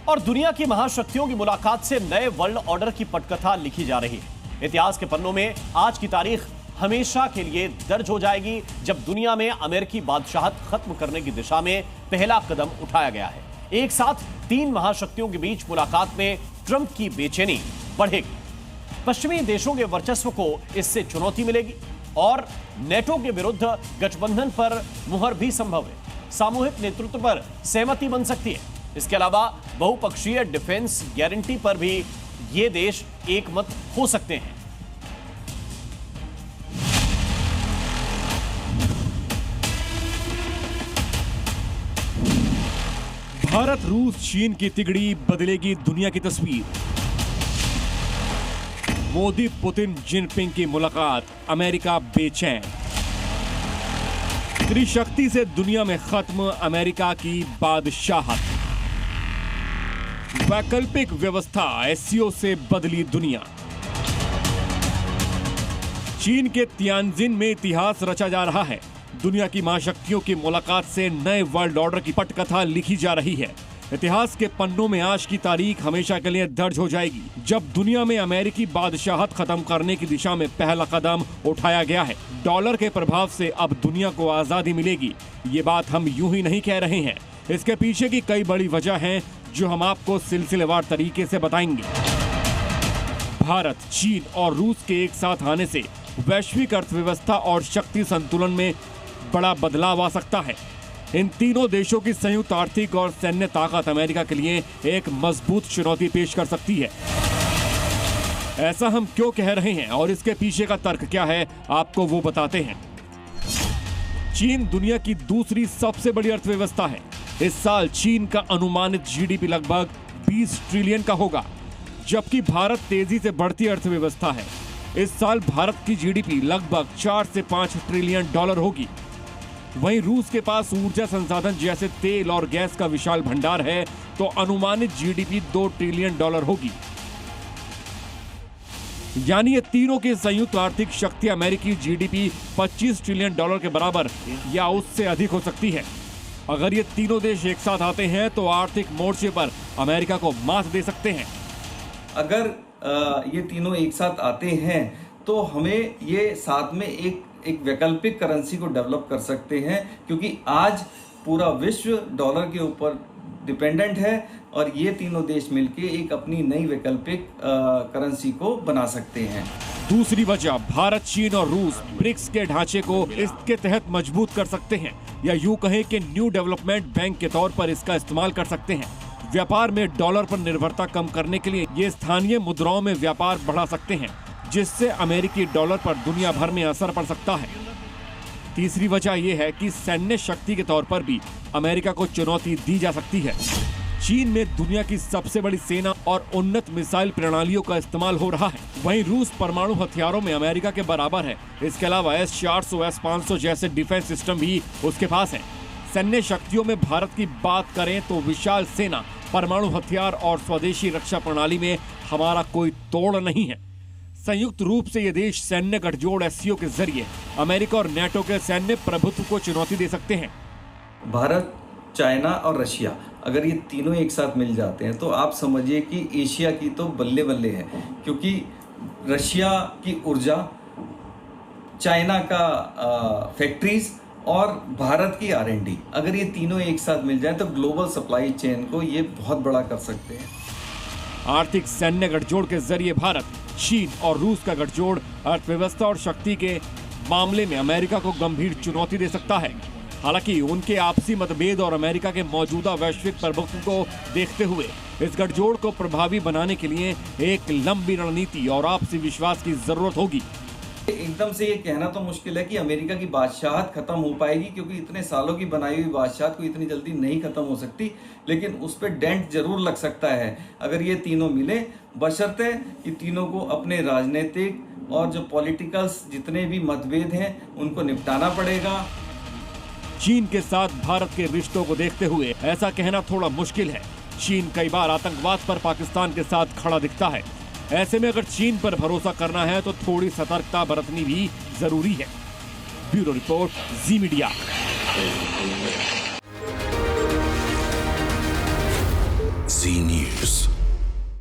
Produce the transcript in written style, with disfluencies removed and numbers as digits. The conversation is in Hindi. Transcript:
और दुनिया की महाशक्तियों की मुलाकात से नए वर्ल्ड ऑर्डर की पटकथा लिखी जा रही है। इतिहास के पन्नों में आज की तारीख हमेशा के लिए दर्ज हो जाएगी जब दुनिया में अमेरिकी बादशाहत खत्म करने की दिशा में पहला कदम उठाया गया है। एक साथ तीन महाशक्तियों के बीच मुलाकात में ट्रंप की बेचैनी बढ़ेगी। पश्चिमी देशों के वर्चस्व को इससे चुनौती मिलेगी और नेटो के विरुद्ध गठबंधन पर मुहर भी संभव है। सामूहिक नेतृत्व पर सहमति बन सकती है। इसके अलावा बहुपक्षीय डिफेंस गारंटी पर भी ये देश एकमत हो सकते हैं। भारत रूस चीन की तिगड़ी बदलेगी दुनिया की तस्वीर। मोदी पुतिन जिनपिंग की मुलाकात, अमेरिका बेचैन। त्रिशक्ति से दुनिया में खत्म अमेरिका की बादशाहत। वैकल्पिक व्यवस्था, एससीओ से बदली दुनिया। चीन के तियानजिन में इतिहास रचा जा रहा है। दुनिया की महाशक्तियों की मुलाकात से नए वर्ल्ड ऑर्डर की पटकथा लिखी जा रही है। इतिहास के पन्नों में आज की तारीख हमेशा के लिए दर्ज हो जाएगी जब दुनिया में अमेरिकी बादशाहत खत्म करने की दिशा में पहला कदम उठाया गया है। डॉलर के प्रभाव से अब दुनिया को आजादी मिलेगी, ये बात हम यूं ही नहीं कह रहे हैं। इसके पीछे की कई बड़ी वजह हैं जो हम आपको सिलसिलेवार तरीके से बताएंगे। भारत, चीन और रूस के एक साथ आने से वैश्विक अर्थव्यवस्था और शक्ति संतुलन में बड़ा बदलाव आ सकता है। इन तीनों देशों की संयुक्त आर्थिक और सैन्य ताकत अमेरिका के लिए एक मजबूत चुनौती पेश कर सकती है। ऐसा हम क्यों कह रहे हैं और इसके पीछे का तर्क क्या है, आपको वो बताते हैं। चीन दुनिया की दूसरी सबसे बड़ी अर्थव्यवस्था है। इस साल चीन का अनुमानित जीडीपी लगभग 20 ट्रिलियन का होगा, जबकि भारत तेजी से बढ़ती अर्थव्यवस्था है। इस साल भारत की जीडीपी लगभग 4 से 5 ट्रिलियन डॉलर होगी। वहीं रूस के पास ऊर्जा संसाधन जैसे तेल और गैस का विशाल भंडार है, तो अनुमानित जीडीपी 2 ट्रिलियन डॉलर होगी। यानी ये तीनों की संयुक्त आर्थिक शक्ति अमेरिकी जीडीपी 25 ट्रिलियन डॉलर के बराबर या उससे अधिक हो सकती है। अगर ये तीनों देश एक साथ आते हैं तो आर्थिक मोर्चे पर अमेरिका को मात दे सकते हैं। अगर ये तीनों एक साथ आते हैं तो हमें ये साथ में एक वैकल्पिक करेंसी को डेवलप कर सकते हैं, क्योंकि आज पूरा विश्व डॉलर के ऊपर डिपेंडेंट है और ये तीनों देश मिलके एक अपनी नई वैकल्पिक करेंसी को बना सकते हैं। दूसरी वजह, भारत, चीन और रूस ब्रिक्स के ढांचे को इसके तहत मजबूत कर सकते हैं, या यूं कहें कि न्यू डेवलपमेंट बैंक के तौर पर इसका इस्तेमाल कर सकते हैं। व्यापार में डॉलर पर निर्भरता कम करने के लिए ये स्थानीय मुद्राओं में व्यापार बढ़ा सकते हैं, जिससे अमेरिकी डॉलर पर दुनिया भर में असर पड़ सकता है। तीसरी वजह यह है कि सैन्य शक्ति के तौर पर भी अमेरिका को चुनौती दी जा सकती है। चीन में दुनिया की सबसे बड़ी सेना और उन्नत मिसाइल प्रणालियों का इस्तेमाल हो रहा है। वहीं रूस परमाणु हथियारों में अमेरिका के बराबर है। इसके अलावा S-400, S-500 जैसे डिफेंस सिस्टम भी उसके पास है। सैन्य शक्तियों में भारत की बात करें तो विशाल सेना, परमाणु हथियार और स्वदेशी रक्षा प्रणाली में हमारा कोई तोड़ नहीं है। संयुक्त रूप से ये देश सैन्य गठजोड़ एससीओ के जरिए अमेरिका और नेटो के सैन्य प्रभुत्व को चुनौती दे सकते हैं। भारत, चाइना और रशिया, अगर ये तीनों एक साथ मिल जाते हैं तो आप समझिए कि एशिया की तो बल्ले बल्ले है, क्योंकि रशिया की ऊर्जा, चाइना का फैक्ट्रीज और भारत की R&D, अगर ये तीनों एक साथ मिल जाए तो ग्लोबल सप्लाई चेन को ये बहुत बड़ा कर सकते हैं। आर्थिक सैन्य गठजोड़ के जरिए भारत, चीन और रूस का गठजोड़ अर्थव्यवस्था और शक्ति के मामले में अमेरिका को गंभीर चुनौती दे सकता है। हालांकि उनके आपसी मतभेद और अमेरिका के मौजूदा वैश्विक प्रभुत्व को देखते हुए इस गठजोड़ को प्रभावी बनाने के लिए एक लंबी रणनीति और आपसी विश्वास की जरूरत होगी। एकदम से ये कहना तो मुश्किल है कि अमेरिका की बादशाहत खत्म हो पाएगी, क्योंकि इतने सालों की बनाई हुई बादशाहत को इतनी जल्दी नहीं खत्म हो सकती, लेकिन उस पर डेंट जरूर लग सकता है अगर ये तीनों मिले, बशर्ते कि तीनों को अपने राजनीतिक और जो पॉलिटिकल्स जितने भी मतभेद हैं उनको निपटाना पड़ेगा। चीन के साथ भारत के रिश्तों को देखते हुए ऐसा कहना थोड़ा मुश्किल है। चीन कई बार आतंकवाद पर पाकिस्तान के साथ खड़ा दिखता है। ऐसे में अगर चीन पर भरोसा करना है तो थोड़ी सतर्कता बरतनी भी जरूरी है। ब्यूरो रिपोर्ट, जी मीडिया। Z News.